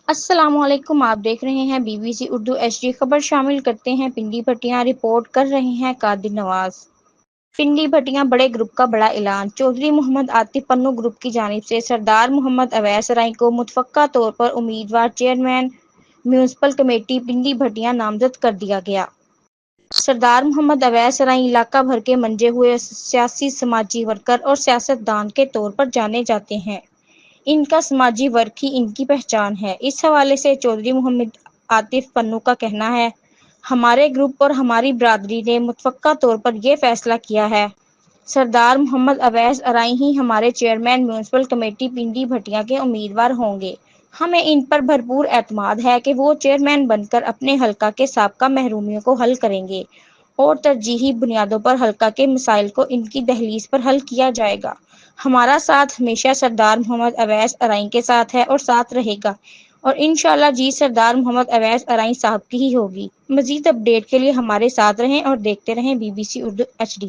السلام علیکم، آپ دیکھ رہے ہیں BBC اردو HD خبر۔ شامل کرتے ہیں پنڈی بھٹیاں، رپورٹ کر رہے ہیں قادر نواز۔ پنڈی بھٹیاں بڑے گروپ کا بڑا اعلان۔ چودھری محمد عاطف پنو گروپ کی جانب سے سردار محمد اویس رائی کو متفقہ طور پر امیدوار chairman municipal committee Pindi Bhattian نامزد کر دیا گیا۔ سردار محمد اویس رائی علاقہ بھر کے منجے ہوئے سیاسی سماجی ورکر اور سیاستدان کے طور پر جانے جاتے ہیں۔ ان کا سماجی ورک ہی ان کی پہچان ہے۔ اس حوالے سے چودھری محمد عاطف پنو کا کہنا ہے، ہمارے گروپ اور ہماری برادری نے متفقہ طور پر یہ فیصلہ کیا ہے، سردار محمد اویس رائی ہی ہمارے chairman municipal committee Pindi Bhattian کے امیدوار ہوں گے۔ ہمیں ان پر بھرپور اعتماد ہے کہ وہ چیئرمین بن کر اپنے حلقہ کے سابقہ محرومیوں کو حل کریں گے اور ترجیحی بنیادوں پر حلقہ کے مسائل کو ان کی دہلیز پر حل کیا جائے گا۔ ہمارا ساتھ ہمیشہ سردار محمد اویس رائی کے ساتھ ہے اور ساتھ رہے گا، اور انشاءاللہ جیت سردار محمد اویس رائی صاحب کی ہی ہوگی۔ مزید اپڈیٹ کے لیے ہمارے ساتھ رہیں اور دیکھتے رہیں BBC اردو HD۔